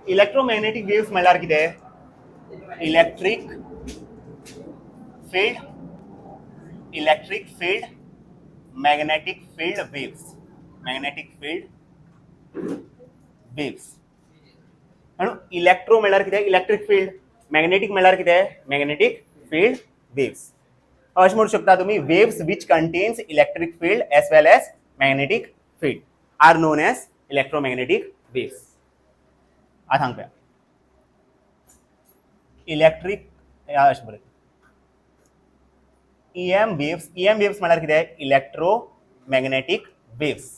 Electromagnetic waves म्हणल्यार कितें? Electric field, electric field, magnetic field waves, magnetic field waves. म्हणून electro म्हणल्यार कितें? Electric field. मॅग्नेटिक म्हणल्यार कितें? Magnetic field waves. अशें म्हणू शकता तुम्ही, waves which contains electric field as well as magnetic field are known as electromagnetic waves. आता सांग पळया, इलेक्ट्रिक अशें बरें EM वेव्स. EM वेव्स म्हणल्यार कितें? Electromagnetic waves.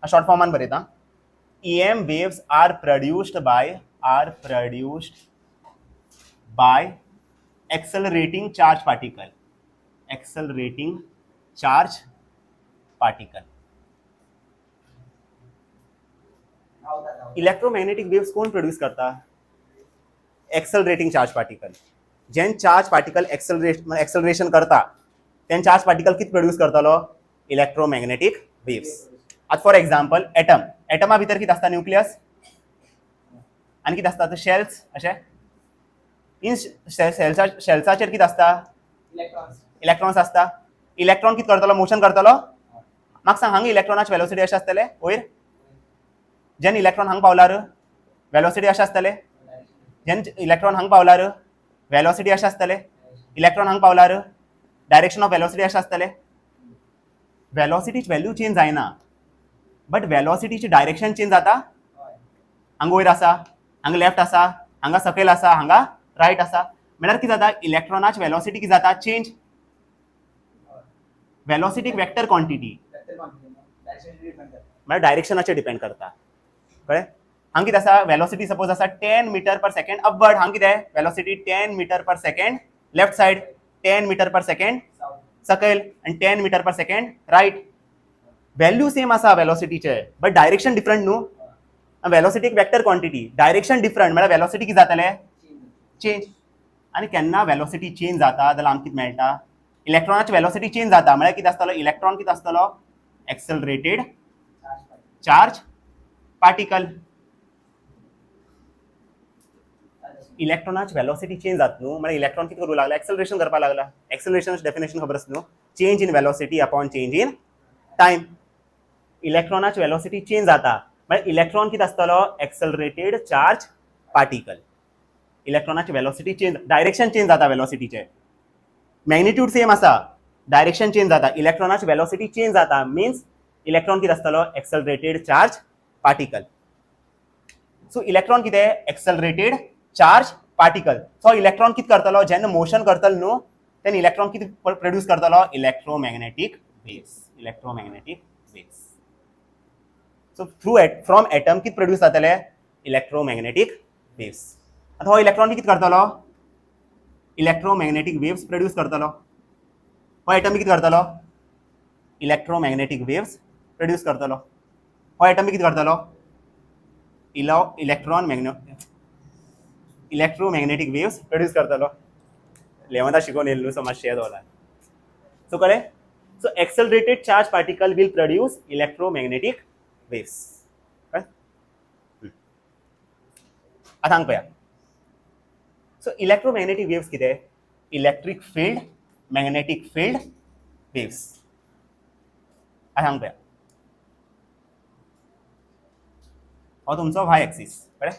शॉर्ट फॉर्मान बरयता. EM waves are produced by accelerating charge particle. Accelerating charge particle. Electromagnetic waves कोण produce करता? Accelerating charge particle. जेन चार्ज पार्टिकल एक्सेलरेशन करता तेन चार्ज पार्टिकल कित प्रोड्यूस करतलो? Electromagnetic waves. आता फॉर एक्झाम्पल एटम. एटमा भितर कितें आसता? न्यूक्लियस आनी कितें आसता? शेल्स. अशें इन शेल्साचेर कितें आसता? इलेक्ट्रॉन्स आसता. इलेक्ट्रॉन कितें करतलो? मोशन करतलो. म्हाका सांग, हांगा इलेक्ट्रॉनाची वेलोसिटी अशें आसतले वयर. जेन इलेक्ट्रॉन हांगा पावल्यार वेलोसिटी अशें आसतले. जेन इलेक्ट्रॉन हांगा पावल्यार वेलोसिटी अशें आसतले. इलेक्ट्रॉन हांगा पावल्यार डायरेक्शन ऑफ वेलोसिटी अशें आसतले. वेलोसिटीची व्हॅल्यू चेंज जायना, बट वेलोसिटीची डायरेक्शन चेंज जाता. हांगा वयर आसा, हांगा लेफ्ट आसा, हांगा सकयल आसा, हांगा रायट आसा. म्हळ्यार कितें जाता? इलेक्ट्रॉनाची वेलोसिटी कितें जाता? चेंज. वेलोसिटी वेक्टर क्वांटिटी म्हळ्यार डायरेक्शनाचेर डिपेंड करता. कळ्ळें? हांगा कितें आसा? वेलोसिटी सपोज आसा 10 मीटर पर सेकंड अपवर्ड. हांगा कितें? वेलोसिटी 10 मीटर पर सेकंड लेफ्ट साइड, 10 मीटर पर सेकंड सकयल आनी 10 मीटर पर सेकंड राइट. व्हॅल्यू सेम आसा वेलोसिटीचे, बट डायरेक्शन डिफरंट न्हू. वेलोसिटी एक वेक्टर क्वांटिटी, डायरेक्शन डिफरंट म्हळ्यार वेलोसिटी कितें जातले? चेंज. आनी केन्ना वेलोसिटी चेंज जाता जाल्यार आमकां कितें मेळटा? इलेक्ट्रॉनाची वेलोसिटी चेंज जाता म्हळ्यार कितें आसतलो? इलेक्ट्रॉन कितें आसतलो? Accelerated charge particle. इलेक्ट्रॉनाची वेलोसिटी चेंज जाता न्हू म्हळ्यार इलेक्ट्रॉन कितें करूंक लागला? एक्सेलरेशन करपाक लागला. एक्सेलरेशनाची डेफिनेशन खबर आसा न्हू? Change in velocity upon change in time. इलेक्ट्रॉनाची वेलोसिटी चेंज जाता म्हळ्यार इलेक्ट्रॉन कितें आसतलो? Accelerated charge particle. इलेक्ट्रॉनाची वेलोसिटी चेंज, डायरेक्शन चेंज जाता वेलोसिटीचे. मॅग्निट्यूड सेम आसा, डायरेक्शन चेंज जाता. इलेक्ट्रॉनाची वेलोसिटी चेंज जाता मीन्स इलेक्ट्रॉन कितें आसतलो? Accelerated charge particle. So electron कितें? Accelerated charge particle. So electron कितें करतलो? जेन्ना मोशन करतलो न्हू तेन्ना इलेक्ट्रॉन कितें प्रोड्यूस करतलो? Electromagnetic waves. Electromagnetic waves. So through from atom कितें प्रोड्यूस जातले? Electromagnetic waves. आतां हो इलेक्ट्रॉन कितें करतलो? इलेक्ट्रोमॅग्नेटिक वेव्स प्रोड्यूस करतलो. हो एटम कितें करतलो? इलेक्ट्रोमॅग्नेटिक वेव्स प्रोड्यूस करतलो. हो एटम कितें करतलो? इलेक्ट्रोमॅग्नेटिक वेव्स प्रोड्यूस करतलो. 11th शिकून येयलो सो मातशें हें जाला. सो कळ्ळें? So accelerated charge particle will produce electromagnetic waves. आता सांग पळया. सो इलेक्ट्रोमॅग्नेटिक वेव्स कितें? Electric field, magnetic field waves. आता सांग पळया. हो तुमचो वाय एक्सिस. कळ्ळें?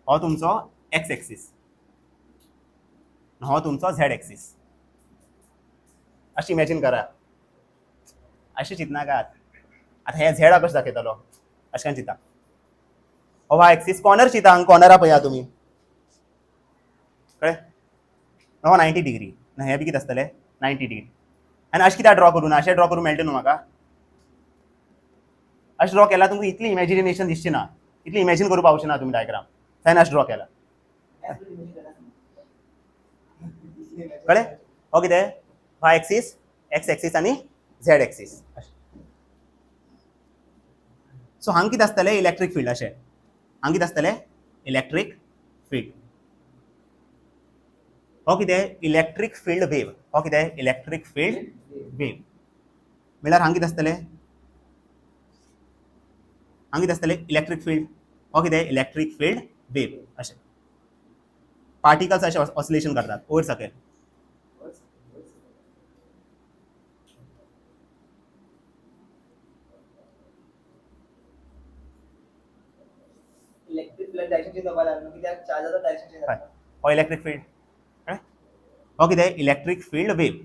हो तुमचो एक्स एक्सिस, हो तुमचो झेड एक्सिस. अशें इमॅजिन करा. अशें चिंतनाकात. आतां हे झेड कशें दाखयतलो? अशें चिंता. हो वाय एक्सिस कॉर्नर चिंता. हांगा कॉर्नरा पळया तुमी. कळ्ळें? हो 90 डिग्री. हे बी कितें आसतलें? 90 डिग्री. आनी अशें कित्याक ड्रॉ करूं ना? अशें ड्रॉ करूं मेळटा न्हू म्हाका? अशें ड्रॉ केल्यार तुमकां इतली इमॅजिनेशन दिसची ना, इतली इमॅजिन करूं पावचे ना तुमी डायग्राम. थंय अशें ड्रॉ केला. कळ्ळें? हो कितें? वाय एक्सिस, एक्स एक्सिस आनी झेड एक्सिस. सो हांगा कितें आसतलें? Electric field. अशें हांगा कितें आसतलें? Electric field. हो कितें? Electric field wave. हो कितें? Electric field wave. म्हळ्यार हांगा कितें आसतलें? हांगा कितें आसतलें? Electric field. हो कितें इलेक्ट्रीक फील्ड वेव अशें पार्टिकल्स अशें ऑसिलेशन करतात वयर सकयल इलेक्ट्रिक फील्ड डायरेक्शन चेंज जावपाक लागना कित्याक चार्जाचो डायरेक्शन चेंज जाता हो इलेक्ट्रीक फील्ड हो कितें इलेक्ट्रीक फील्ड वेव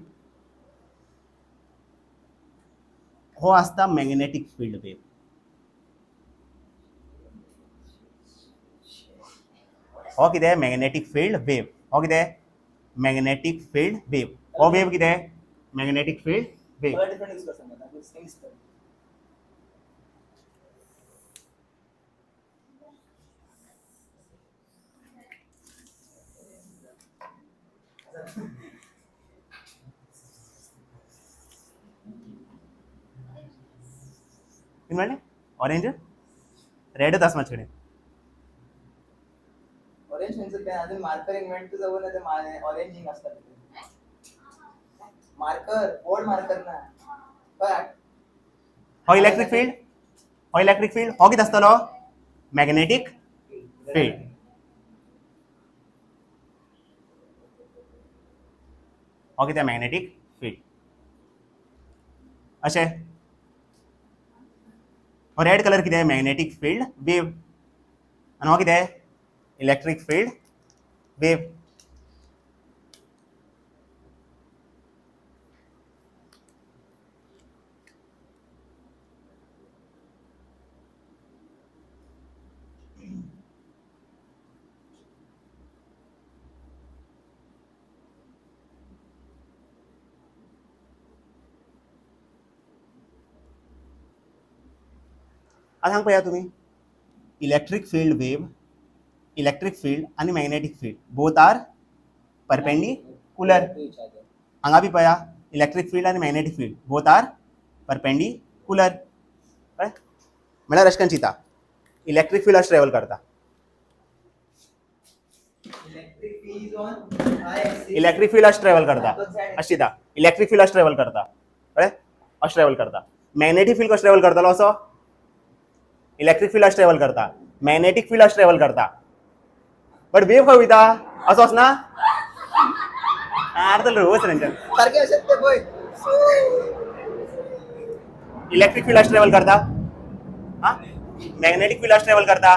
हो आसता मॅग्नेटीक फील्ड वेव हो कितें मॅग्नेटीक फील्ड वेव हो कितें मॅग्नेटीक फील्ड वेव हो वेव कितें मॅग्नेटीक फील्ड वेव मला डिफरंट यूज करता मला सेम दिसता कितें म्हणलें ऑरेंज रेडच आसा म्हाजे कडेन ऑरेंज पेन्सिल पेन अजून मार्कर इन्व्हेंट जाऊन ते ऑरेंज इंक असतात मार्कर बोर्ड मार्कर ना बट हो इलेक्ट्रीक फील्ड हो कितें आसतलो मॅग्नेटीक फील्ड हो कितें मॅग्नेटीक फील्ड अशें हो रेड कलर कितें मॅग्नेटीक फील्ड वेव आनी हो कितें इलेक्ट्रीक फील्ड वेव आतां हांगा पळया तुमी electric field wave electric field आनी magnetic field both are perpendicular हांगा बी पळया इलेक्ट्रीक फील्ड आनी magnetic field both are perpendicular कळ्ळें म्हळ्यार अशें करून चिंता इलेक्ट्रीक फील्ड अशें ट्रॅवल करता electric field is on y axis electric field अशें ट्रॅवल करता अशें चिंता इलेक्ट्रीक फील्ड अशें ट्रॅवल करता कळ्ळें अशें ट्रॅवल करता मॅग्नेटीक फील्ड कसो ट्रॅवल करतलो असो इलेक्ट्रीक फील्ड अशें ट्रॅवल करता मॅग्नेटीक फील्ड अशें ट्रॅवल करता बट वेव खंय वयता असो वचना अर्दो वच रे सारखे असेल ते पळय इलेक्ट्रिक फील्ड अशें ट्रॅवल करता हां मॅग्नेटीक फील्ड अशें ट्रॅवल करता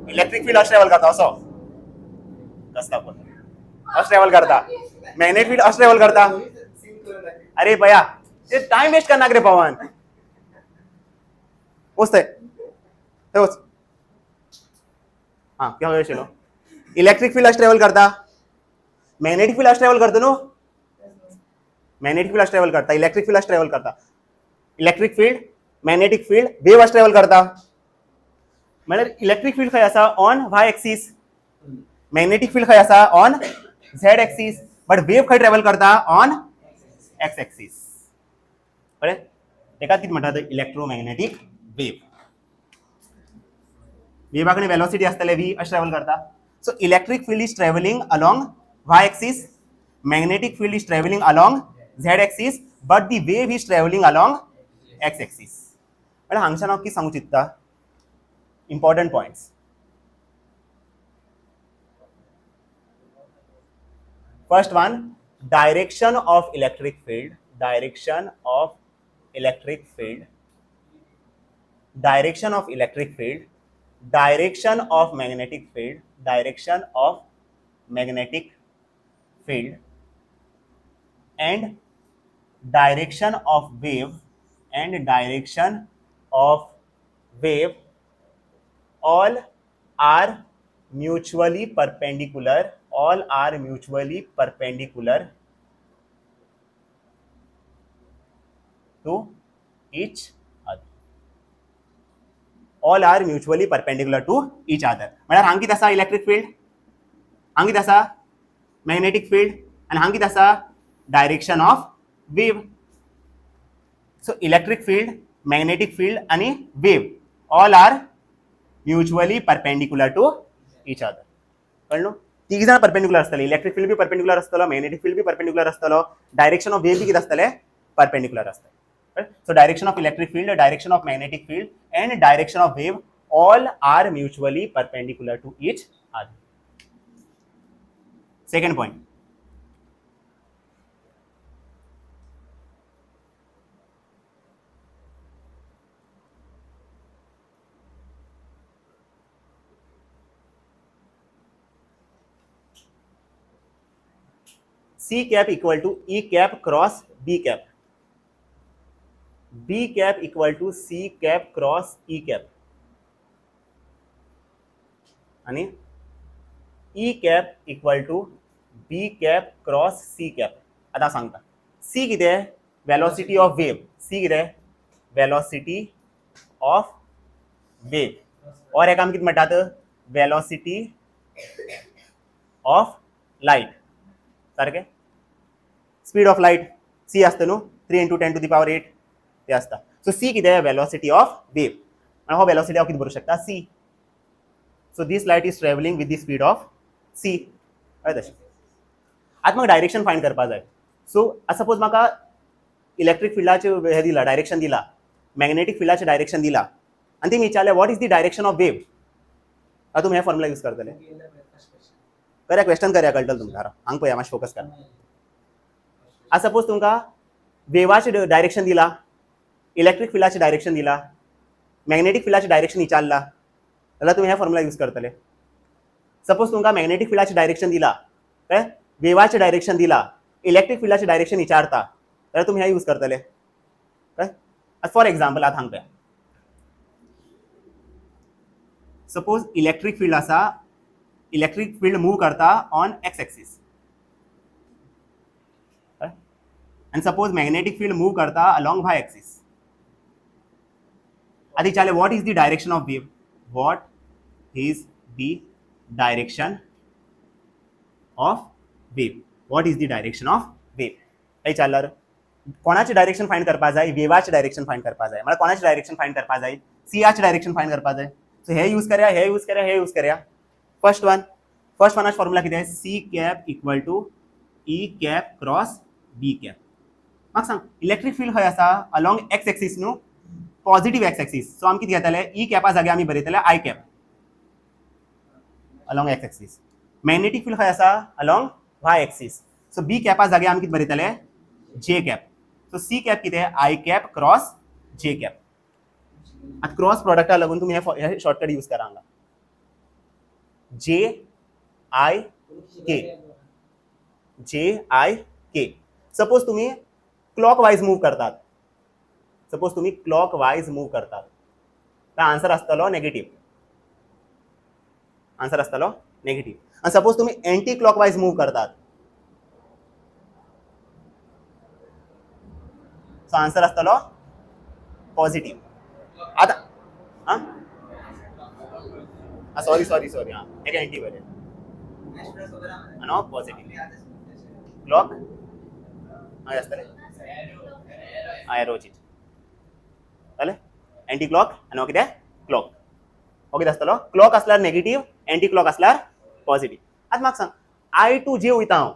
इलेक्ट्रीक फील्ड अशें ट्रॅवल करता असो कसला पण अशें ट्रॅवल करता मॅग्नेटीक फील्ड अशें ट्रॅवल करता सिंक करून दाखव अरे भया ते टाइम वेस्ट करनाक रे पवन वच थंय वच हां केव्हा आशिल्लो इलेक्ट्रीक फील्ड अशें ट्रॅवल करता मॅग्नेटीक फील्ड अशें ट्रॅवल करता न्हू मॅग्नेटीक फील्ड अशें ट्रॅवल करता इलेक्ट्रीक फील्ड अशें ट्रॅवल करता electric field magnetic field wave अशें ट्रॅवल करता म्हळ्यार इलेक्ट्रीक फील्ड खंय आसा on Y axis magnetic field खंय आसा on Z axis but wave खंय ट्रॅवल करता ऑन एक्स एक्सीस कळ्ळें तेकाच कितें म्हणटात इलेक्ट्रोमॅग्नेटीक वेव वेवा कडेन वेलोसिटी आसतले v अशें ट्रॅवल करता so electric field is travelling along y axis magnetic field is travelling along z axis but the wave is travelling along x axis म्हळ्यार हांगच्यान हांव कितें सांगूं चित्ता important points first one direction of electric field direction of electric field direction of electric field direction of magnetic field direction of magnetic field and direction of wave and direction of wave all are mutually perpendicular all are mutually perpendicular to each other all are mutually perpendicular to each other म्हळ्यार हांगा कितें आसा electric field हांगा कितें आसा magnetic field आनी हांगा कितें आसा direction of wave so electric field magnetic field आनी wave all are mutually perpendicular to each other कळ्ळें तीग जाण परपेंडिकुलर आसतले इलेक्ट्रीक फील्ड बी परपेंडिकुलर आसतलो मॅग्नेटीक फील्ड बी परपेंडिकुलर आसतलो डायरेक्शन ऑफ वेव बी कितें आसतलें परपेंडिकुलर आसतलें so direction of electric field direction of magnetic field and direction of wave all are mutually perpendicular to each other. Second point. C cap equal to E cap cross B cap. B cap equal to C cap cross E cap. आणि E cap equal to B cap cross C cap. आता सांगता C किती आहे? Velocity of wave. C किती आहे? Velocity of wave. और एका किती म्हणतात? Velocity of light. सारखे स्पीड ऑफ लाईट C असतं न्हू 3 × 10⁸ ते असता. सो C किती आहे? Velocity of wave. आणि हो वेलोसिटी ऑफ किती भरू शकता? C. So this light is traveling with the speed of c. आता मग डायरेक्शन फाइंड करपा जाय. सो सपोज म्हाका इलेक्ट्रिक फिल्डाचे हे दिला, डायरेक्शन दिला, मॅग्नेटिक फिल्डाचे डायरेक्शन दिला, आणि ते विचारले what is the direction of wave. आता तुम्ही हे फॉर्म्युला यूज करतले. करूया क्वेश्चन करूया कळटलं तुमकां. हांगा पळया मातशें फोकस करा. आज सपोज तुमकां वेवाचे डायरेक्शन दिला, इलेक्ट्रिक फिल्डाचे डायरेक्शन दिला, मॅग्नेटिक फिल्डाचे डायरेक्शन विचारला, जाल्यार तुम्ही हे फॉर्म्युला यूज करतले. सपोज तुमकां मॅग्नेटिक फिल्डाचे डायरेक्शन दिला, काय वेवाचे डायरेक्शन दिला, इलेक्ट्रिक फिल्डाचे डायरेक्शन विचारता, जाल्यार तुम्ही हे यूज करतले. काय फॉर एक्झाम्पल आता हांगा सपोज इलेक्ट्रिक फील्ड आसा, इलेक्ट्रिक फील्ड मूव करता on x axis, and suppose magnetic field move करता along y axis. आधी चाले what is the direction of wave? What is the direction of wave? What is the direction of wave? काही चालणार कोणाचे direction find करपा जाय? वेवाचे direction find करपा जाय. मला कोणाचे डायरेक्शन फाइंड करपा जाय? सीआचे डायरेक्शन फाइंड करपा जाय. सो हे यूज करया, हे यूज करया, हे यूज करया. फर्स्ट वनाच फॉर्म्युला किती आहे? C cap equal to e cap cross b cap. म्हाका सांग इलेक्ट्रिक फील्ड खंय आसा? अलॉंग एक्स एक्सिस न्हू, पॉझिटिव्ह एक्स एक्सिस. सो आमी कितें घेतले? ई कॅपा जाग्यार आमी बरयतले i cap along x axis. Magnetic field खंय आसा? Along y axis. So b कॅपा जाग्यार आमी कितें बरयतले? J cap. So c cap कितें? I cap cross j cap. आता क्रॉस प्रोडक्टा लागून तुम्ही हे शॉर्टकट यूज करा हांगा. जे आय के, जे आय के. सपोज तुम्ही क्लॉक वायज मूव करतात, सपोज तुम्ही क्लॉक वायज मूव करतात, तर आन्सर आसतलो नेगेटिव्ह. आन्सर आसतलो नेगेटिव्ह. आणि सपोज तुम्ही एंटी क्लॉक वायज मूव करतात, सो आन्सर आसतलो पॉझिटिव्ह. आता सॉरी हां एक एंटी बरें नो पॉझिटिव्ह क्लॉक हय आसतलें एरोचेर जालें एंटी क्लॉक आनी हो कितें क्लॉक. हो कितें आसतलो? क्लॉक आसल्यार नेगेटिव्ह, एंटी क्लॉक आसल्यार पॉझिटिव्ह. आतां म्हाका सांग आय टू जे वयता हांव,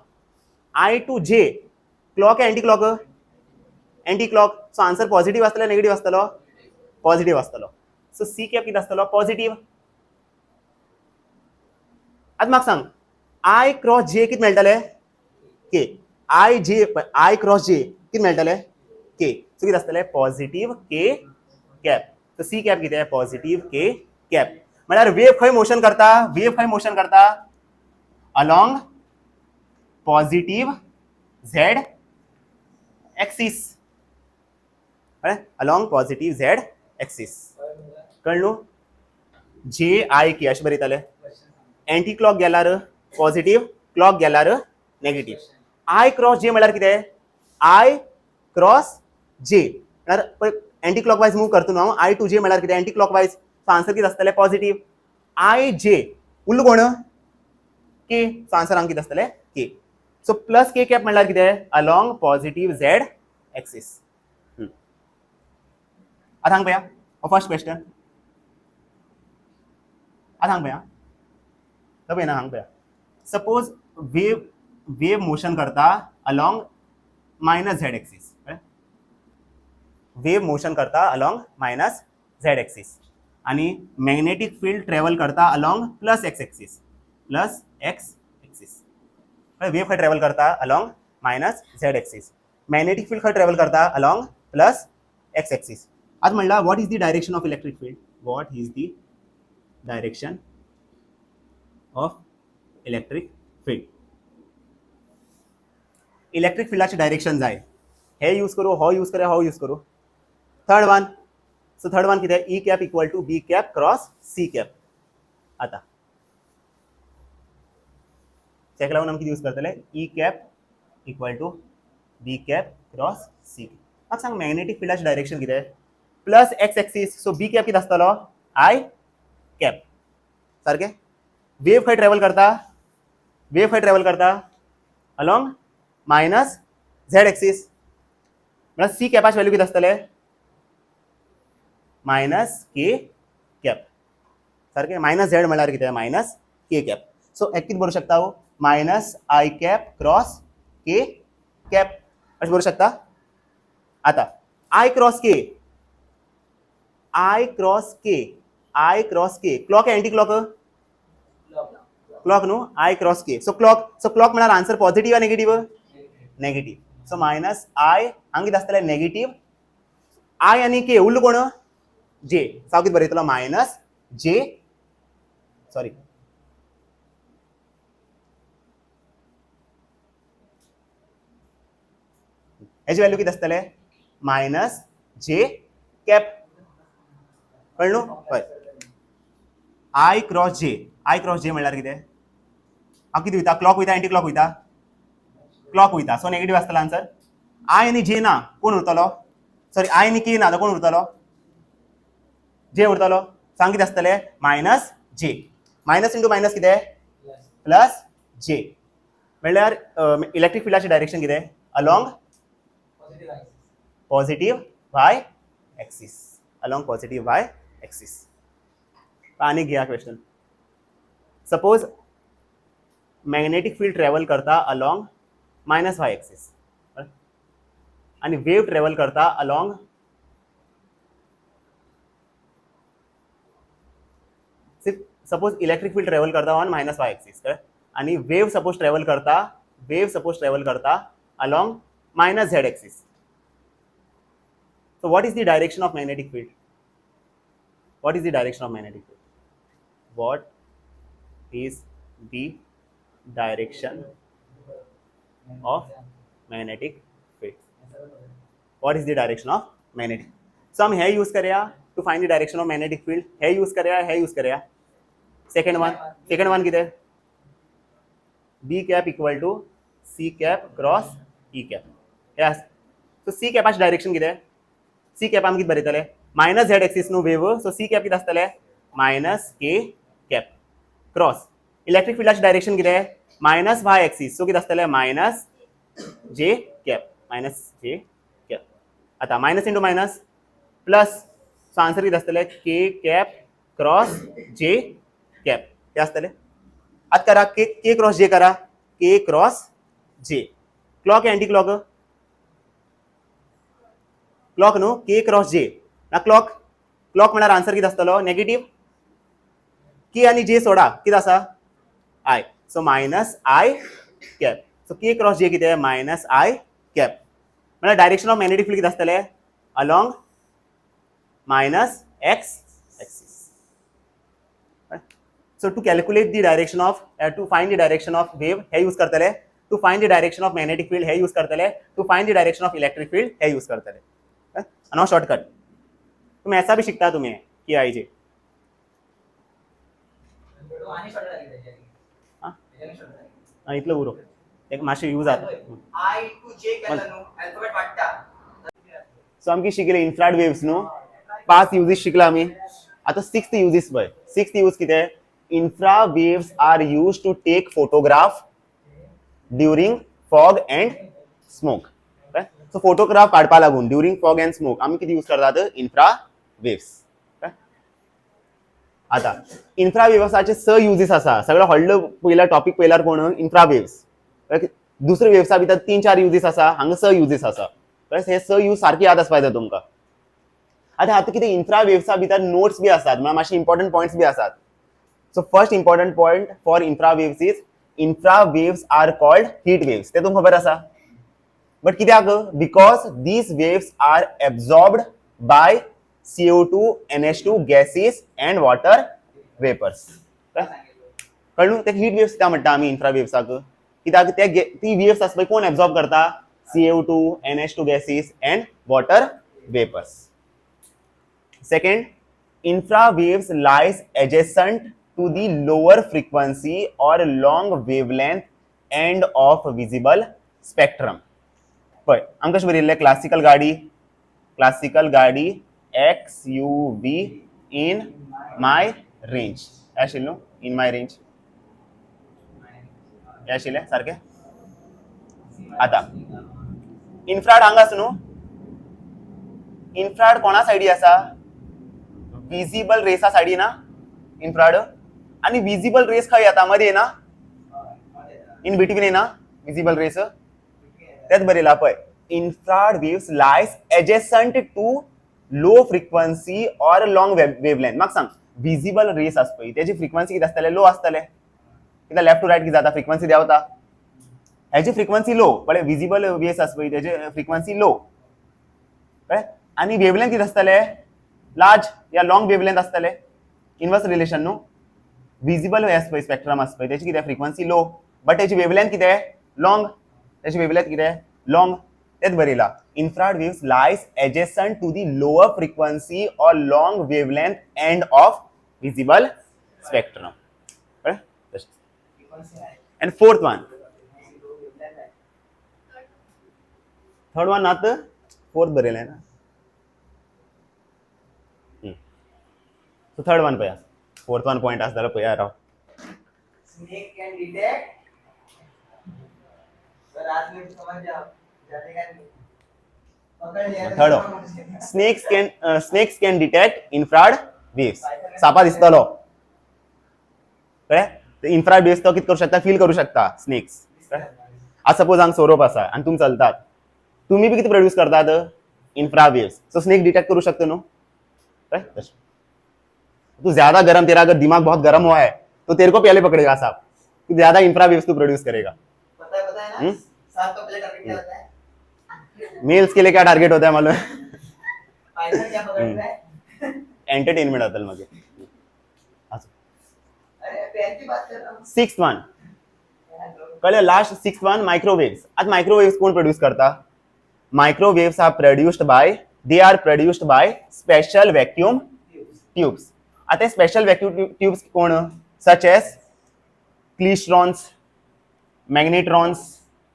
आय टू जे clock anti clock? Anti clock. So answer positive आसतलो नेगेटिव्ह आसतलो? पॉझिटिव्ह आसतलो. सो सी कॅप कितें आसतलो? पॉझिटिव्ह. आतां म्हाका सांग आय क्रॉस जे कितें मेळटलें? के. आय क्रॉस जे कितें मेळटलें? के. सो कितें आसतलें? Positive k cap. So c cap कितें? Positive k cap. म्हळ्यार वेव खंय मोशन करता? वेव खंय मोशन करता? Along positive z axis. Along positive z axis. कळ्ळें? जे आय के अशें बरयतले. एंटी क्लॉक गेल्यार पॉझिटिव्ह, क्लॉक गेल्यार नेगेटिव्ह. आय क्रॉस जे म्हळ्यार कितें? आय क्रॉस जे म्हळ्यार एंटी क्लॉक वायज मूव करता न्हू. आय टू जे म्हळ्यार कितें? Anti clock wise. So answer कितें आसतलें? पॉझिटिव्ह. आय जे उरलो कोण? के. सो आन्सर हांगा कितें आसतलें? के. सो प्लस के कॅप म्हळ्यार कितें? Along positive z axis. आतां हांगा पळया हो फर्स्ट क्वेश्चन. आतां हांगा पळया तो पळय ना हांगा पळया. सपोज वेव मोशन करता along minus z axis. Wave motion करता अलॉंग मायनस झेड एक्सिस. आणि मॅग्नेटिक फील्ड ट्रॅव्हल करता along plus x axis wave खंय ट्रॅव्हल करता along minus z axis magnetic field खंय ट्रॅव्हल करता अलॉंग प्लस एक्स एक्सिस आज म्हणला what is the direction of electric field what is the direction of electric field electric फील्डाची direction जाय हे use करू हो यूज करूया हो यूज करू third one so third one किती e cap equal to b cap cross c cap आता चेक लावून आमी किती यूज करतले e cap equal to b cap cross c म्हाका सांग मॅग्नेटिक फील्डाची डायरेक्शन किती plus x axis so b cap किती आसतलो आय कॅप सारखे वेव खंय ट्रॅव्हल करता अलॉंग मायनस झेड एक्सिस म्हणजे सी कॅपाचे व्हॅल्यू किती आसतले मायनस के कॅप सारखे मायनस झेड म्हळ्यार किती मायनस के कॅप सो एक किती बरोवं शकता हांव minus i cap cross k cap अशें बरोवं शकता आता i cross k clock anti clock न्हू i cross k so clock म्हळ्यार answer positive negative negative so minus i हांगा कितें आसतलें नेगेटिव्ह आय आनी के उरलो कोण जे हांव कितें बरयतलो मायनस जे सॉरी हेची व्हॅल्यू किती आसतले मायनस जे कॅप कळ्ळें न्हू हय आय क्रॉस जे म्हळ्यार कितें हांव कितें वयता क्लॉक वयता एंटी क्लॉक वयता क्लॉक वयता सो नेगेटिव्ह आसतलो आन्सर आय आनी जे ना कोण उरतलो सॉरी आय आनी के ना तो कोण उरतलो जे उरतलो सांग कितें आसतलें मायनस जे मायनस इंटू मायनस कितें प्लस जे म्हणल्यार इलेक्ट्रिक फील्डाची डायरेक्शन कितें along positive Y axis along positive Y axis आनी घ्या question suppose magnetic field travel करता अलॉंग मायनस वाय एक्सिस आणि वेव ट्रॅव्हल करता along suppose electric field travel करता ऑन मायनस वाय एक्सिस आणि वेव सपोज ट्रॅव्हल करता along minus z axis so what is the direction of magnetic field what is the direction of magnetic field what is the direction of magnetic field what is the direction of magnetic so हम हे use करूया to find the direction of magnetic field हे use करूया second one कितें b cap equal to c cap cross e cap yes so c cap direction कितें c cap आमी कितें बरयतले minus z axis न्हू वेव सो सी कॅप कितें आसतले minus k cap cross electric फील्डाची डायरेक्शन कितें मायनस वाय एक्सिस सो कितें आसतले मायनस जे कॅप आता minus into minus plus so answer कितें आसतले k cap cross j cap हे आसतले आतां करा के क्रॉस जे करा k cross j clock anti clock clock न्हू के क्रॉस जे ना क्लॉक म्हळ्यार आन्सर कितें आसतलो नेगेटिव्ह के आनी जे सोडा कितें आसा i so minus i cap so k cross j कितें मायनस आय कॅप म्हळ्यार डायरेक्शन ऑफ मॅग्नेटिक फील्ड कितें आसतलें along minus x axis so to calculate the direction of to find the direction of wave हे use करतले to find the direction of magnetic field हे use करतले to find the direction of electric field हे use करतले no shortcut तुम्ही ऐसा भी शिकता तुम्ही की आयजे इतलं उरो एक मातशें यूज जाता सो आमकी शिकले इन्फ्रारेड वेव्स न्हू 5 युजीस शिकला आमी आता 6th युजीस पळय 6th यूज कितें infra waves are used to take photograph during fog and smoke so photograph काढपा लागून ड्युरिंग फॉग एंड स्मोक आमी कितें यूज करतात इन्फ्रा वेव्स आता इन्फ्रा वेव्साचे 6 युजीस आसा सगळो व्हडलो पयला टॉपिक पयल्यार कोण इन्फ्रा वेव्स दुसरे वेव्सा भितर 3-4 युजीस आसा हांगा 6 युजीस आसा हे 6 यूज सारखी याद आसपाक जाय तुमकां आता कितें इन्फ्रावेव्हसा भितर नोट्स बी आसात म्हळ्यार मातशे इम्पॉर्टंट पॉयंट्स बी आसात. So first important point for infrawaves is infrawaves are called heat waves. ते तुमकां खबर आसा. बट कित्याक? Because these waves are absorbed by CO2, NH2 gases and water vapours. कळ्ळें? ते हीट वेव्स कित्याक म्हणटा आमी इन्फ्रावेव्साक? कित्याक ती वेव्स आसा पळय कोण एब्सॉर्ब करता? CO2, NH2 gases and water vapours. Second, infrawaves lies adjacent to the lower frequency or long wavelength end of visible spectrum. पळय आमकां कशें बरयल्लें क्लासिकल गाडी XUV in my range. आशिल्लें न्हू? in my range. हें आशिल्लें सारकें. आतां इन्फ्राड हांगा आसा न्हू. इन्फ्राड कोणा सायडी आसा? विजिबल रेसा सायडी ना इन्फ्राड. आणि विजिबल रेस खंय येता? मदीं येना? इन बिटवीन येना विजिबल रेस? तेच बरयला पळय. Infrared waves lies adjacent to low frequency or long wavelength. म्हाका सांग, विजिबल रेस आसा पळय तेजी फ्रिक्वेन्सी कितें आसतलें? लो आसतलें. कित्याक लेफ्ट टू रायट कितें जाता? फ्रिक्वेन्सी देंवता. हेजी फ्रिक्वेन्सी लो. पळय विजिबल वेव्स आसा पळय तेजी फ्रिक्वेन्सी लो. कळ्ळें? आनी वेवलेंथ कितें आसतलें? लार्ज या लॉंग वेवलेंथ आसतलें. इनवर्स रिलेशन न्हू. विजिबल आसा पळय स्पेक्ट्रम आसा पळय तेजी कितें फ्रिक्वेन्सी लो, बट तेजी वेवलेंथ कितें? लॉंग. तेजी वेवलेंथ कितें? लॉंग. तेच बरयला. Infrared waves lies adjacent to the lower frequency or long wavelength end of visible spectrum. कळ्ळें? And fourth one. Third one नात, फोर्थ बरयलें ना. सो थर्ड वन पळया. फोर्थ वन पॉइंट आसा जाल्यार पळया राव. Snake can detect. सर आज में समझ जाओ. जाने का नहीं. पकड़ लिया. Third snakes can detect infrared waves. सापा दिसतलो. कळ्ळें? इन्फ्रारेड वेव्स तो कितें करू शकता? फील करू शकता स्नेक्स. आज सपोज हांगा सोरोप आसा आनी तुमी चलतात. तुम्ही बी कितें प्रोड्यूस करतात? Infra waves. So snake detect करू शकता न्हू. कळ्ळें? तू ज्यादा गर्म, तेरा अगर दिमाग बहुत गर्म हुआ है तो तेरे को पहले पकड़ेगा साहब. तू ज्यादा इंफ्रा वेव्स तू प्रोड्यूस करेगा. पता है ना. सात को पहले टारगेट क्या होता है? मेल्स के लिए क्या टारगेट होता है मालूम है? पाइथन क्या पकड़ता है? एंटरटेनमेंट होता है मगे. अरे पैर की बात कर रहा हूँ. Sixth one. कळ्ळें? Last sixth one microwaves. आज मायक्रोवेव्स कोण प्रोड्यूस करता? Microwaves are produced by special vacuum tubes. आता स्पेशल वैक्यूम ट्यूब्स कोण? Such as klystrons, magnetrons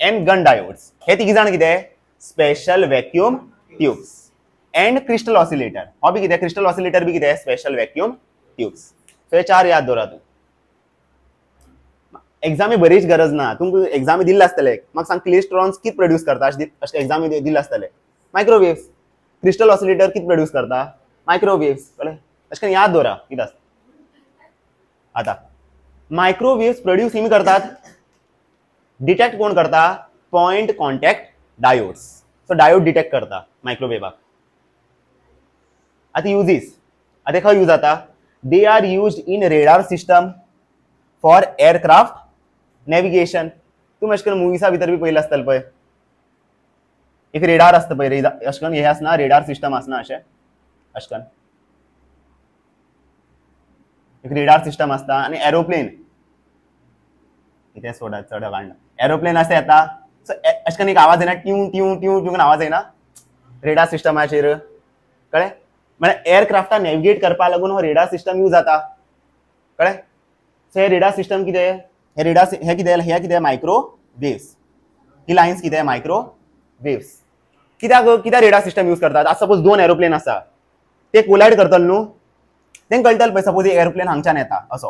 and gun diodes. हे तिघी जाण कितें? Special vacuum tubes. And crystal oscillator. हो बी कितें? क्रिस्टल ऑसिलेटर बी कितें? Special vacuum tubes. सो हे चार याद दवरा तूं. एग्जामी बरीच गरज ना. तुमकां एग्जामी दिल्ले आसतले. म्हाका सांग क्लिस्ट्रॉन्स कितें प्रोड्यूस करता? अशें एग्जामी दिल्ले आसतले. मायक्रोवेव्स. क्रिस्टल ऑसिलेटर कितें प्रोड्यूस करता? मायक्रोवेव्स. कळ्ळें? अशें करून याद दवरा कितें आसता. आता मायक्रोवेव्स प्रोड्यूस हिमी करतात. डिटेक्ट कोण करता? Point contact diodes. So diode detect करता मायक्रोवेवाक. आता युजीस. आता खंय यूज जाता? They are used in radar system for aircraft navigation. तूं अशें करून मुविसा भितर बी पयलें आसतलें पळय. एक रेडार आसता पळय. अशें करून हे आसना रेडार सिस्टम आसना अशें. अशें करून एक रेडार सिस्टम आसता. आनी एरोप्लेन कितें सोडा चड काडना. एरोप्लेन अशें येता. सो अशें करून एक आवाज येना. ट्यून ट्यून ट्यून ट्यून आवाज येना रेडार सिस्टमाचेर. कळ्ळें? म्हळ्यार एअरक्राफ्टाक नॅव्हिगेट करपा लागून हो रेडार सिस्टम यूज जाता. कळ्ळें? सो हे रेडार सिस्टम कितें? हे कितें? मायक्रोवेव्स. ही लायन्स कितें? मायक्रोवेव्स. कित्याक रेडार सिस्टम यूज करतात? आज सपोज दोन एरोप्लेन आसा. ते कोलायड करतले न्हू. तेंका कळटलें पळय सपोज एक एरोप्लेन हांगच्यान येता असो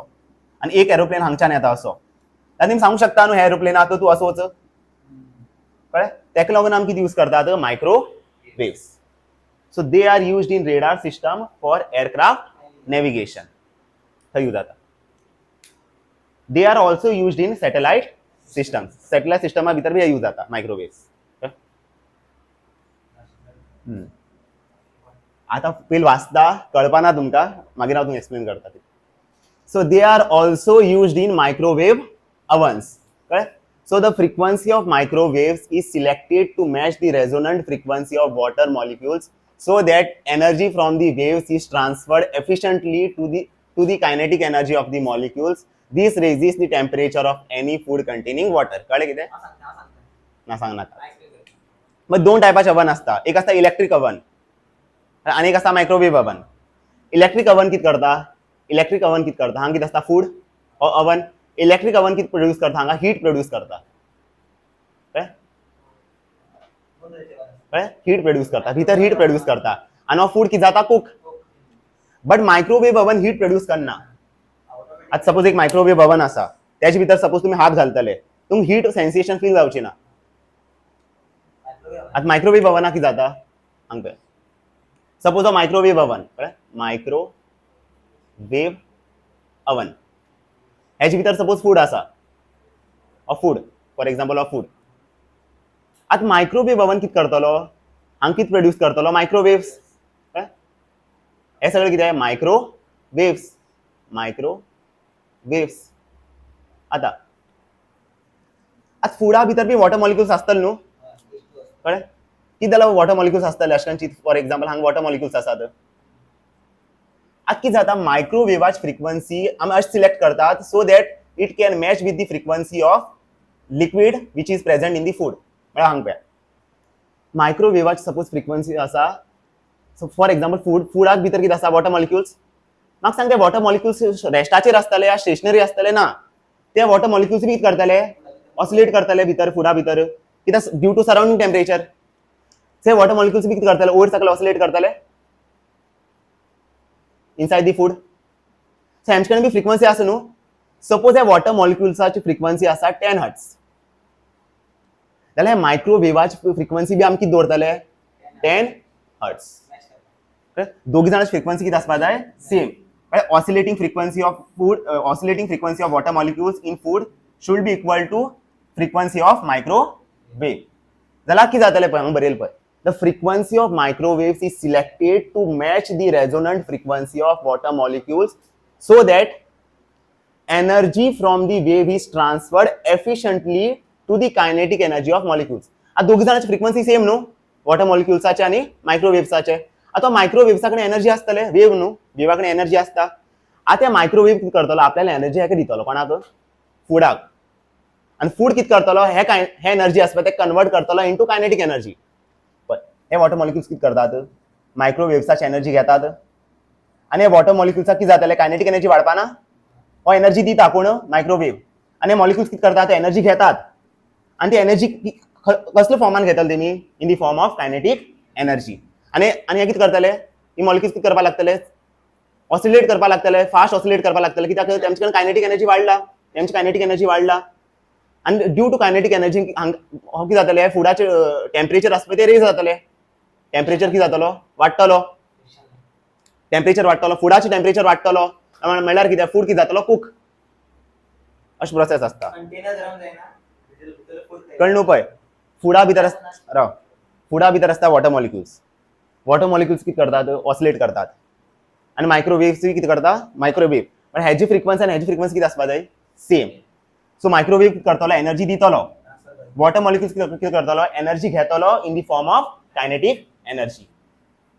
आनी एक एरोप्लेन हांगच्यान येता असो. जाल्यार तेमी सांगूं शकता न्हू हे एरोप्लेनाक तूं असो वच. कळ्ळें? तेका लागून आमी कितें यूज करतात? Microwaves. So they are used in radar system for aircraft navigation. थंय यूज जाता. They are also used in satellite systems. Satellite सिस्टमा भितर बी यूज जाता मायक्रोवेव्स. आता पयलीं वाचता कळपाना तुमकां मागीर हांव तुमकां एक्सप्लेन करता ते. So they are also used in microwave ovens. Correct? So the frequency of microwaves is selected to match the resonant frequency of water molecules so that energy from the waves is transferred efficiently to the kinetic energy of the molecules. This raises the temperature of any food containing water. कळलं कितें? ना सांग नाका. मग दोन टायपाचे oven असता. एक असता इलेक्ट्रिक अवन आणि एक असता मायक्रोवेव अवन. इलेक्ट्रिक अवन कितें करता? इलेक्ट्रिक अवन कितें करता? हांगा कितें असता? Food oven. इलेक्ट्रिक अवन कितें प्रोड्यूस करता? हांगा हीट प्रोड्यूस करता. कळ्ळें? हीट प्रोड्यूस करता. भितर हीट प्रोड्यूस करता आनी हो फूड कितें जाता? Cook. But microwave oven heat produce करना. आता सपोज एक मायक्रोवेव अवन आसा, त्याच्या भितर सपोज तुम्ही हात घालतले, तुमकां हीट सेन्सेशन फील जावची ना. आता मायक्रोवेव अवनाक कितें जाता? हांगा सपोज हो मायक्रोवेव अवन, कळ्ळें? मायक्रोवेव अवन हेजे भितर सपोज फूड आसा, हो फूड, फॉर एक्झाम्पल हो फूड. आता मायक्रोवेव अवन कितें करतलो? हांगा कितें प्रोड्यूस करतलो? मायक्रोवेव्स. हे सगळें कितें? मायक्रोवेव्स. मायक्रोवेव्स. आता फुडा भितर बी वॉटर मॉलिक्युल्स आसतले न्हू, कळ्ळें? कितें जाल्यार वॉटर मॉलिक्युल्स आसतले अशें फॉर एक्झाम्पल हांगा वॉटर मॉलिक्युल्स आसात. आता कितें जाता? मायक्रोवेवाची फ्रिक्वेन्सी आमी अशें सिलेक्ट करतात so that it can match with the frequency of liquid which is present in the food. म्हळ्यार हांगा पळय, मायक्रोवेवाची सपोज फ्रिक्वेन्सी आसा, सो फॉर एक्झाम्पल फुडाक भितर कितें आसा? Water molecules. म्हाका सांग, ते वॉटर मॉलिक्युल्स रेस्टाचेर आसतले या स्टेशनरी आसतले? ना, ते वॉटर मॉलिक्युल्स बी कितें करतले? ऑसिलेट करतले भितर, फुडा भितर, कित्याक ड्यू टू सराउंडिंग टेम्परेचर. ते वॉटर मॉलिक्युल्स बी कितें करतले? वयर सकयल ऑसिलेट करतले इनसाइड दी फूड. सो हेंचे कडेन बी फ्रिक्वेन्सी आसा न्हू. सपोज ह्या वॉटर मॉलिक्युल्साची फ्रिक्वेन्सी आसा 10 हर्ट्ज, जाल्यार मायक्रोवेवाची फ्रिक्वेन्सी बी आमी कितें दवरतले? 10 हर्ट्ज. दोगी जाणांची फ्रिक्वेन्सी कितें आसपा जाय? Same. Oscillating frequency of food, oscillating frequency of water molecules in food should be equal to frequency of microwave. जाल्यार कितें जातलें पळय, हांगा बरयलें पळय. The frequency of microwaves is selected to match the resonant frequency of water molecules so that energy from the wave is transferred efficiently to the kinetic energy of molecules. आता दोघी जाणांची फ्रिक्वेन्सी सेम न्हू, water मॉलिक्युल्साचे आणि मायक्रोवेव्साचे. आता मायक्रोवेव्सा कडेन energy आसतले, wave न्हू, वेवा कडेन एनर्जी आसता. आता मायक्रोवेव कितें करतलो? आपल्याला एनर्जी हेका दितलो, कोणाक? फुडाक. आणि फूड कितें करतलो? हे एनर्जी आसता ते कन्वर्ट करतलो इनटू कायनेटिक एनर्जी. पण हे वॉटर मॉलिक्युल्स कितें करतात? मायक्रोवेव्साची एनर्जी घेतात आणि हे वॉटर मॉलिक्युल्साक कितें जातले? कायनेटिक एनर्जी वाडपाना? हो एनर्जी दिता कोण? मायक्रोवेव. आणि मॉलिक्युल्स कितें करतात? एनर्जी घेतात आणि ती एनर्जी कसल्या फॉर्मान घेतले तेमी? In the form of kinetic energy. आणि हे कितें करतले? ही मॉलिक्युल्स कितें करपाक लागतले? ऑसिलेट करपाक लागतले, फास्ट ऑसिलेट करपाक लागतले. कित्याक तेमचे कडेन कायनेटिक एनर्जी वाडला, तेमची कायनेटिक एनर्जी वाडला. आणि ड्यू टू कायनेटिक एनर्जी हो कितें जातले? फुडाचे टेम्परेचर आसता ते रेज जातले. टेम्परेचर कितें जातलो? वाडटलो. टेम्परेचर वाडटलो, फुडाचे टेम्परेचर वाडटलो. म्हणल्यार कितें? फूड कितें जातलो? कूक. अशें प्रोसेस आसता. कळ्ळें न्हू पळय? फुडा भितर राव, फुडा भितर आसता वॉटर मॉलिक्युल्स. वॉटर मॉलिक्युल्स कितें करतात? ऑसिलेट करतात. आणि मायक्रोवेव्स कितें करता? मायक्रोवेव. पण हेजी फ्रिक्वेन्सी आणि हेजी फ्रिक्वेन्सी कितें आसपा जाय? सेम. सो मायक्रोवेव कितें करतलो? एनर्जी दितलो. वॉटर मॉलिक्युल्स कितें करतलो? एनर्जी घेतलो in the form of kinetic energy.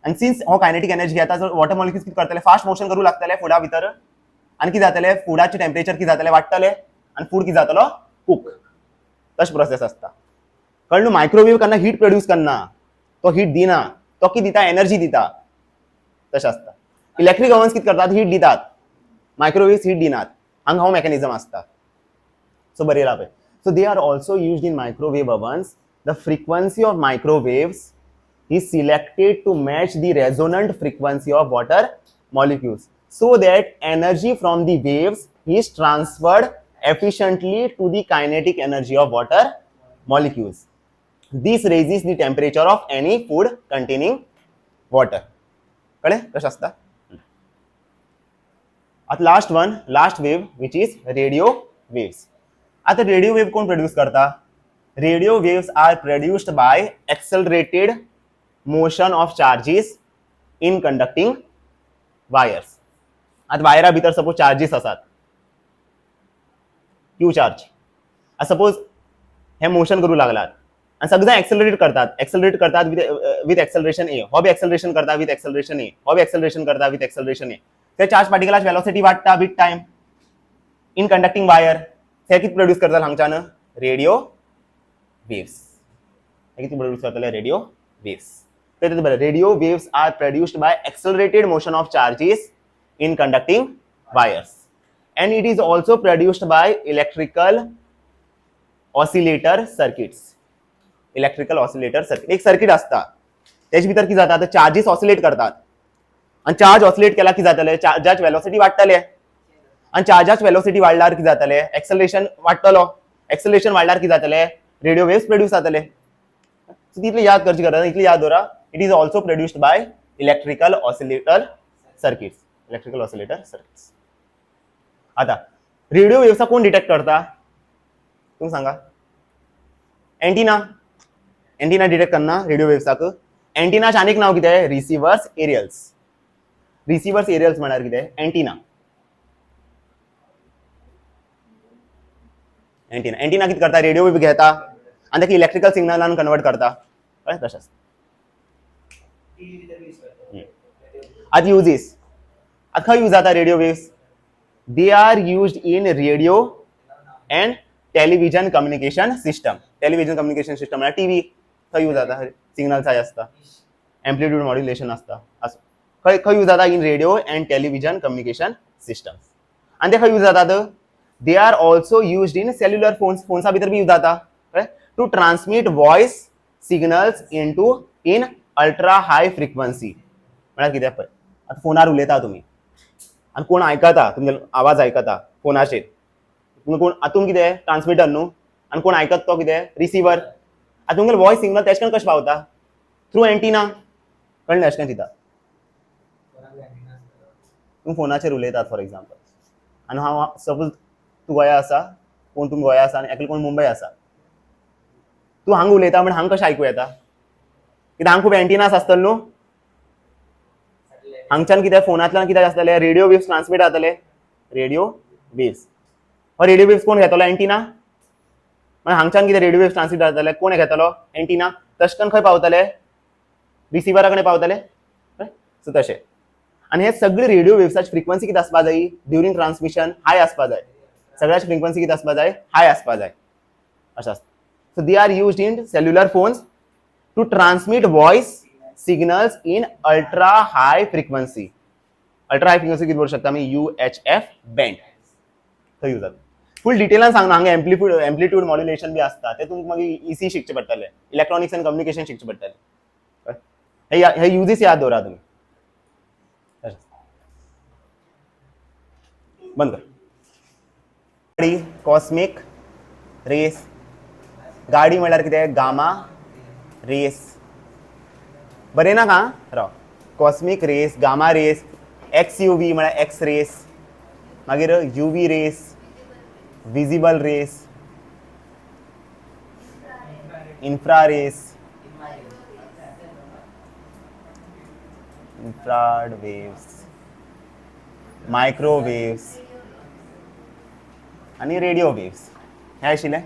आणि सिन्स हो कायनेटिक एनर्जी घेता, वॉटर मॉलिक्युल्स कितें करतले? फास्ट मोशन करूं लागतले फुडा भितर. आणि कितें जातले? फुडाचे टेम्परेचर कितें जातले? वाडटले आणि फूड कितें जातलो? कूक. तशी प्रोसेस आसता. कळ्ळें न्हू? मायक्रोवेव केन्ना हीट प्रोड्यूस करना, तो हीट दिना, तो कितें दिता? एनर्जी दिता. तशें आसता. इलेक्ट्रिक ओव्हन्स कितें करतात? हीट दितात. मायक्रोवेव्स हीट दिनात. हांगा हो मेकॅनिझम आसता. सो बरयला पळय. So they are also used in microwave ovens. The frequency of microwaves is selected to match the resonant frequency of water molecules so that energy from the waves is transferred efficiently to the kinetic energy of water molecules. This raises the temperature of any food containing water. कळ्ळें कशें आसता? आता last wave which is radio waves. आता radio wave कोण produce करता? Radio waves are produced by accelerated motion of charges in conducting wires. आता वायरा भितर सपोज चार्जीस असतात, क्यू चार्ज. सपोज हे मोशन करू लागलात आणि सगळे एक्सेलरेट करतात विथ एक्सेलरेशन ए. हो बी एक्सेलरेशन करता विथ एक्सेलरेशन ए. हो बी एक्सेलरेशन करता विथ एक्सेलरेशन ए. ते चार्ज पार्टिकलाची वेलोसिटी वाढता with time in conducting wire. हे किती प्रोड्यूस करतात हांगच्यान? Radio waves. हे किती प्रोड्यूस करतले? Radio waves. Radio waves are produced by accelerated motion of charges in conducting wires, and it is also produced by electrical oscillator circuits. Electrical oscillator circuit एक circuit असता, त्याच्या भितर की जाता चार्जेस ऑसिलेट करतात आणि चार्ज ऑसिलेट केला की जातले चार्जाची वेलोसिटी वाढतले आणि चार्जाची वेलोसिटी वाढल्यावर की जातले एक्सेलरेशन वाढतलो. एक्सेलरेशन वाढल्यावर की जातले रेडिओ वेव्स प्रोड्यूस जातले. तितली याद करची गरज इतली याद दवरा. It is also produced by electrical oscillator circuits. Electrical oscillator circuits. आता रेडिओ वेव्स कोण डिटेक्ट करता? तुम्ही सांगा. एंटीना डिटेक्ट करना रेडिओ वेव्साक. एंटीनाचे अनेक नाव किती आहे? रिसिवर्स एरियल्स. रिसिवर्स एरियल्स म्हणल्यार किती? एंटीना किती करता? रेडिओ वेव घेता आणि ताका इलेक्ट्रिकल सिग्नलान कन्वर्ट करता. कळ्ळें? तशेंच. आता युजीस खंय यूज जाता radio waves? They are used in radio and television communication system. Television communication system म्हणजे टीव्ही. खंय यूज जाता? सिग्नल जाय आसता, एम्प्लिट्यूड मॉड्युलेशन आसता. खंय यूज जाता? In radio and television communication system. आणि ते खंय यूज जातात? They are also used in cellular phones. फोन्सा भितर बी यूज जाता to transmit voice signals in ultra high frequency. म्हळ्यार कितें पळय, आता फोनार उलयता तुम्ही आणि कोण आयकता, तुमचे आवाज आयकता फोनाचेर. तुम्ही कोण आतून कितें ट्रान्समिटर न्हू आणि कोण आयकता तो कितें? रिसिवर. आता तुमगे वॉइस सिग्नल तेशें कशें पावता? Through antenna. कळ्ळें अशें दिता. तुम्ही फोनाचेर उलयतात फॉर एक्झाम्पल आणि हांव सपोज तूं गोंया आसा, कोण तुमी गोंया आसा आणि एकलो कोण मुंबय आसा. तूं हांगा उलयता म्हणजे हांगा कशें आयकूं येता? कित्याक हांगा खूब एंटीनास आसतले न्हू. हांगच्यान कितें फोनांतल्यान कितें आसतलें? रेडिओ वेव्स ट्रान्समिट जातले. Radio waves. हो रेडिओ वेव्स कोण घेतलो? एंटीना. म्हणजे हांगच्यान कितें रेडिओ वेव्स ट्रान्समिट जातले? कोण घेतलो? एंटीना. तशें करून खंय पावतले? रिसिवरा कडेन पावतले. सो तशें. आणि हे सगळे रेडिओ वेव्साची फ्रिक्वेन्सी किती आसपा जाय? ड्युरिंग ट्रान्समिशन हाय आसपा जाय. सगळ्याची फ्रिक्वेन्सी किती आसपा जाय? हाय आसपा जाय. अशें आसता. So they are used in cellular phones to transmit voice signals in ultra high frequency. Ultra high frequency किती बोलू शकता आमी? UHF band. थंय यूज जाता. फुल डिटेलान सांगना. हांगा एम्प्लिट्यूड मॉड्युलेशन बी आसता. ते तुमकां मागीर EC शिकचे पडटले, इलेक्ट्रॉनिक्स एंड कम्युनिकेशन शिकचे पडटले. हे युजीस याद दवरा तुम्ही. बंद कर. गाडी कॉस्मिक रेस. गाडी म्हळ्यार कितें? Gamma rays. बरें ना का? राव. Cosmic rays, gamma rays, XUV म्हळ्यार एक्स रेस, मागीर UV rays, visible rays, infra rays, infrared waves, microwaves आणि रेडिओ वेव्स. हे आशिल्लें.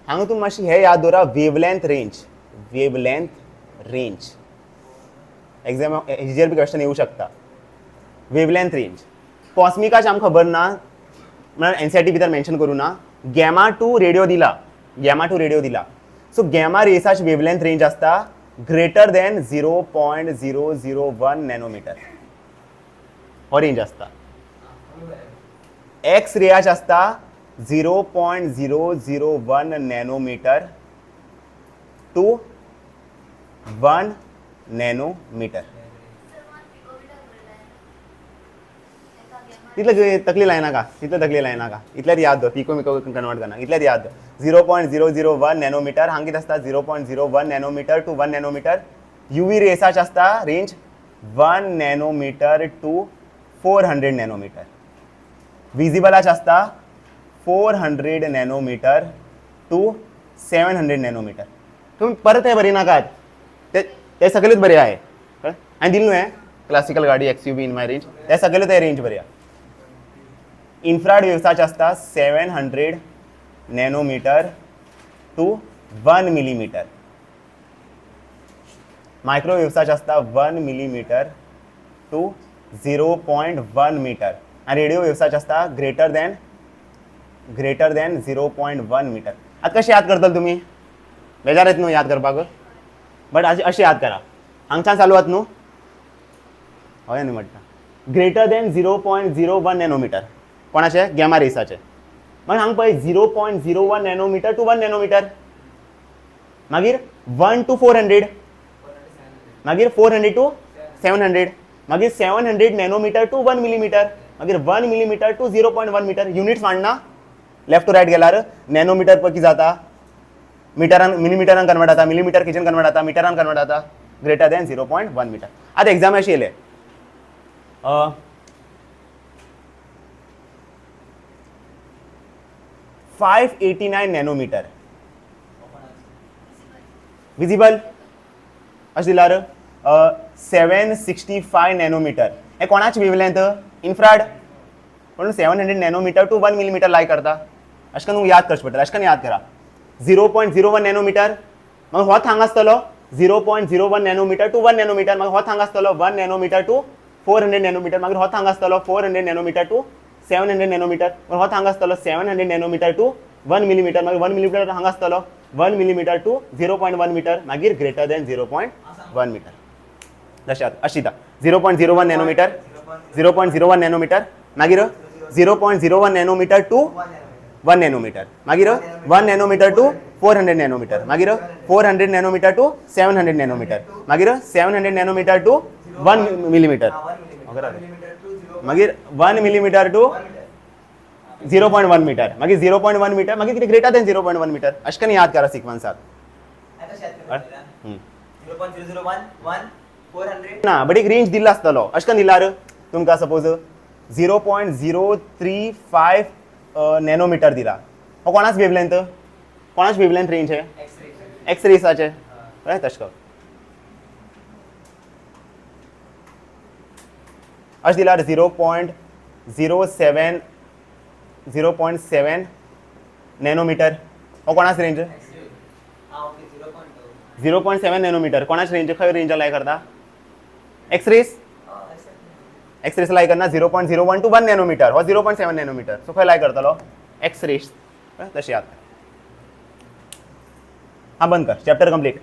हांगा तुमी मातशी हे याद दवरा. Wavelength range. एग्जाम हेजेर बी क्वेश्चन येऊ शकता. Wavelength range. कॉस्मिकाची आमकां खबर ना, म्हळ्यार NCERT भितर मेन्शन करूं ना. गॅमा टू रेडिओ दिला. सो गॅमा रेसाची वेवलेंथ रेंज आसता ग्रेटर दॅन 0.001 नॅनोमीटर. हो रेंज आसता. एक्स रेयाची आसता 0.001 नॅनोमीटर टू 1 नॅनोमीटर. तितले तकली लायनाका. इतल्यात याद दवर. पिको मिको कन्वर्ट करना. इतल्यात याद दवर. 0.001 नॅनोमीटर. हांगा कितें आसता? 0.01 नॅनोमीटर टू 1 नॅनोमीटर. UV रेसाची आसता रेंज 1 नॅनोमीटर टू 400 नॅनोमीटर. विजिबलाची आसता 400 नॅनोमीटर टू 700 नॅनोमीटर. तुम्ही परत हे बरी नाकात. ते ते सगळेच बरे आहे हांवें दिलें न्हू हें क्लासिकल गाडी XUV इन माय रेंज ते सगळे ते रेंज बरी आहे इन्फ्रारेड वेव्साचे आसता 700 नॅनोमिटर टू 1 मिलीमीटर मायक्रोवेव्साचे आसता 1 मिलीमीटर टू 0.1 मीटर आणि रेडिओ वेव्साचे आसता ग्रेटर दॅन 0.1 मीटर आता कशें याद करतले तुमी बेजार येत न्हू याद करपाक बट अशें याद करा हांगच्यान चालू आहात न्हू हय न्ही म्हणटा ग्रेटर दॅन 0.01 नॅनोमिटर कोणाचे गॅमा रेसाचे मग हांगा पळय 0.01 नॅनोमिटर टू 1 नॅनोमिटर मागीर 1 टू 400 मागीर 400 टू 700 मागीर 700 नॅनोमिटर टू 1 मिलीमीटर मागीर 1 मिलीमीटर टू 0.1 मीटर युनिट्स वाढना लेफ्ट टू रायट गेल्यार नॅनोमिटर पळय कितें जाता मिटरान मिलीमिटरान कन्वर्ट जाता मिलीमीटर किचन कन्वर्ट जाता मिटरान कन्वर्ट जाता ग्रेटर दॅन 0.1 मीटर आतां एग्जाम अशें येयलें 589 नॅनोमिटर विजिबल अशें दिल्यार 765 नॅनोमिटर हे कोणाची वेवलेंथ इन्फ्राड म्हणून 700 नॅनोमिटर टू 1 मिलीमीटर लायक करता अशें करून याद करचें पडटलें अशें करून याद करा 0.01 नॅनोमिटर मग हो थांग आसतलो 0.01 नॅनोमिटर टू 1 नॅनोमिटर मग हो थांग आसतलो 1 नॅनोमिटर टू 400 नॅनोमिटर मागीर हो थांग आसतलो 400 नॅनोमिटर टू 700 नॅनोमिटर मग हो थांग आसतलो 700 नॅनोमिटर टू 1 मिलीमीटर मागीर 1 मिलीमीटर हांगा आसतलो 1 मिलीमीटर टू 0.1 मीटर मागीर ग्रेटर दॅन 0.1 मीटर जशें अशी 0.01 नॅनोमिटर 0.01 नॅनोमिटर मागीर 0.01 नॅनोमिटर टू 1 नॅनोमिटर मागीर 1 नॅनोमिटर टू 400 नॅनोमिटर मागीर 400 नॅनोमिटर टू 700 नॅनोमिटर मागीर 700 नॅनोमिटर टू 1 मिलीमीटर मागीर 1 मिलीमीटर टू 0.1 मीटर मागीर 0.1 मीटर मागीर कितें ग्रेटर दॅन 0.1 मीटर अशें करून याद करा सिक्वन्साक 0.001 ना बट एक रेंज दिल्लो आसतलो अशें करून दिल्यार तुमकां सपोज 0.035 नॅनोमिटर दिला हो कोणाच वेवलेंथ कोणाच वेवलेंथ रेंज है एक्स रेसाचे रायट तशें अशें दिल्यार 0.7 नॅनोमिटर हो कोणाच रेंज 0.7 नॅनोमिटर कोणाच रेंज खंय रेंज लाय करता एक्स रेस लाय करना 0.01 टू 1 नॅनोमिटर हो 0.7 नॅनोमिटर सो खंय लाय करतलो एक्स रेस तशें याद हा बंद कर चॅप्टर कंप्लीट